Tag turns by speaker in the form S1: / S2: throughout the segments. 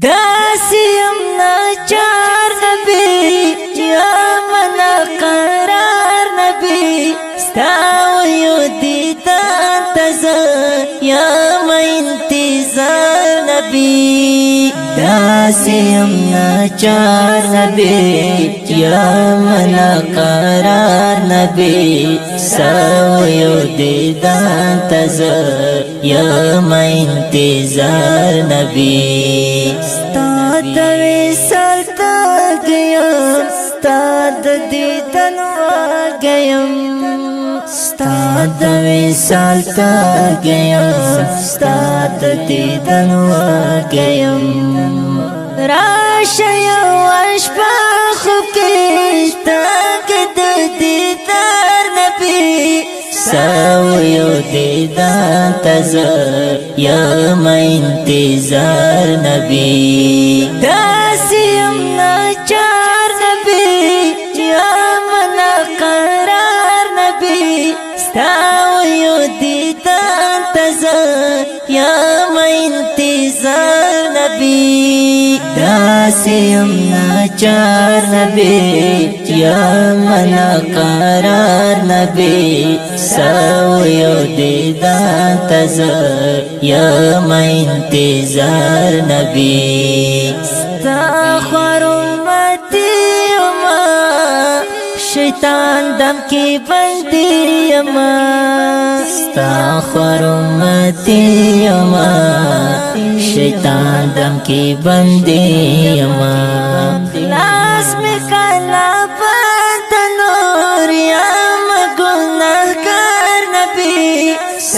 S1: داسیم ناچار نبی یا منا قرار نبی ستاویو دیدان تزر یا ما انتظار نبی داسیم ناچار نبی یا منا قرار نبی ستاویو دیدان تزر یا ما انتظار نبی ستاد وصال تا گیم ستاد دیدن واگیم ستاد وصال تا گیم ستاد دیدن واگیم راشه یو اشپا خوب کشتا کد دیدار نبی سویو دیدان تزر یا ما انتظار نبی داسیم ناچار نبی یا منا قرار نبی ستاویو دیدان تزر یا ما انتظار نبی داسیم ناچار نبی یا منا قرار نبی سویو دیدان تزر یا ما انتظار نبی ستا خوار امتی یما شیطان دم کی بندی یما ستا خوار امتی یما شیطان دم کی بندی یما لاس میں کالا پتنور یا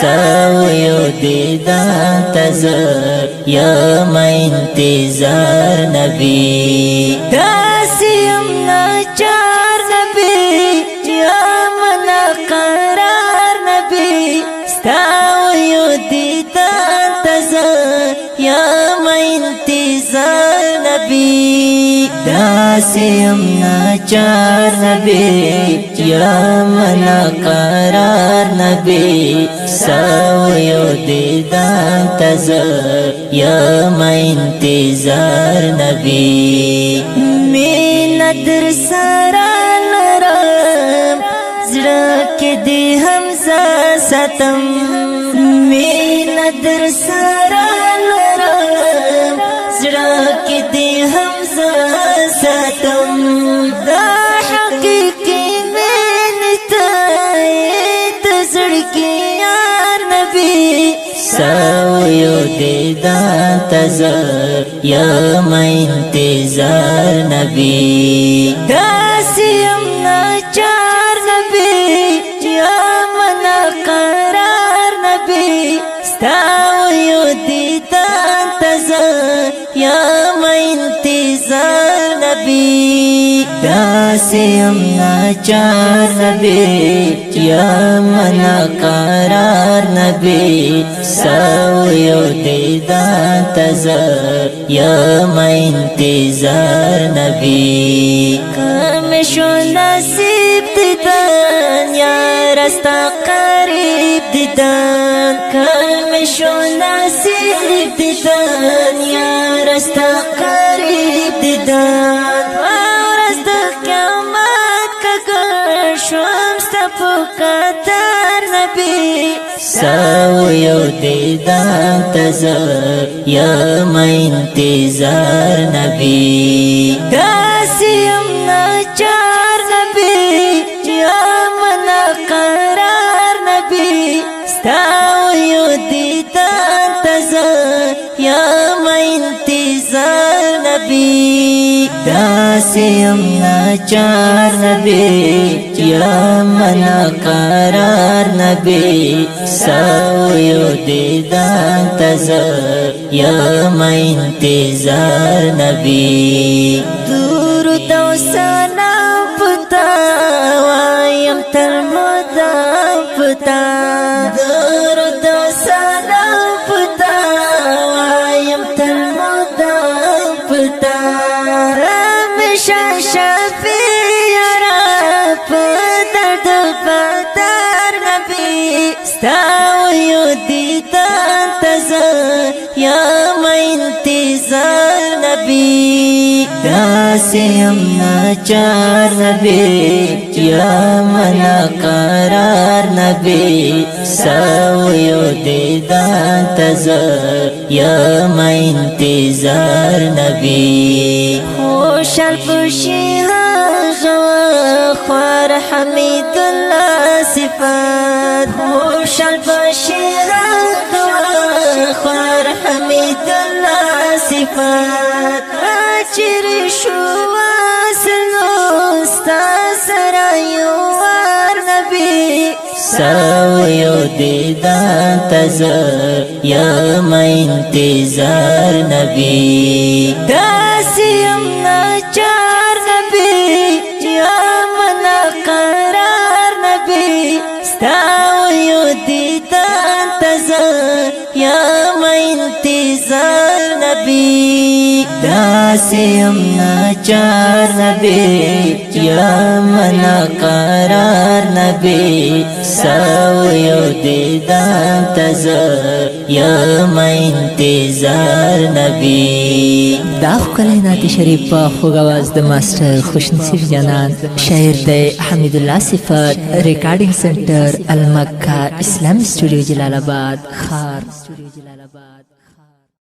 S1: سویو دیدان تزر یا ما انتظار نبی داسیم ناچار نبی یا منا قرار نبی ستاویو دیدان تزر یا ما انتظار نبی داسیم ناچار نبی یا منا قرار نبی سویو دیدان تزر یا ما انتظار نبی مینا در سارا لرم زړه کې دی حمزه ساتم مینا در سارا لرم زړه کې دی حمزه ساتم دا حقیقي سویو دیدان تزر یا ما انتظار نبی داسیم ناچار نبی یا منا قرار نبی ستاویو دیدان تزر یا ما انتظار نبی داسیم ناچار نبی یا منا قرار نبی سویو دیدان تزر یا ما انتظار نبی کمشو نصیب دیدن یا رستا قریب دیدن کمشو نصیب دیدن یا رستا قریب دیدن پکاتر نبی سویو دیدان تزر یا ما انتظار نبی داسیم ناچار نبی یا منا قرار نبی ستاویو دیدان تزر یا ما انتظار نبی داسیم ناچار نبی یا منا قرار نبی سویو دیدان تزر یا ما انتظار نبی دور تو سلام پتا وایم تر مدام پتا دور تو سلام پتا وایم تر مدام پتا رمشا شفی ستاویو دیدان تزر یا ما انتظار نبی داسیم ناچار نبی یا منا قرار نبی سویو دیدان تزر یا ما انتظار نبی خوشال پشی هاغوا خوار حمید اللہ صفات خوشال پشی هاغوا خوار حمید اللہ صفات اچر شو واسلو ستا سرائیوار نبی سویو دیدان تزر یا ما انتظار نبی داسیم ناچار نبی یا منا قرار نبی ستاویو دیدان تزر یا ما انتظار نبی داسیم ناچار نبی یا منا قرار نبی سویو دیدان تزر یا ما انتظار نبی
S2: دا ښکلی نعت شریف په خوږ اواز د ماسټر خوشنصیب جانان شاعر دی حمید الله صفات ریکارډینګ سنټر المکه اسلامي سټوډیو جلال آباد خار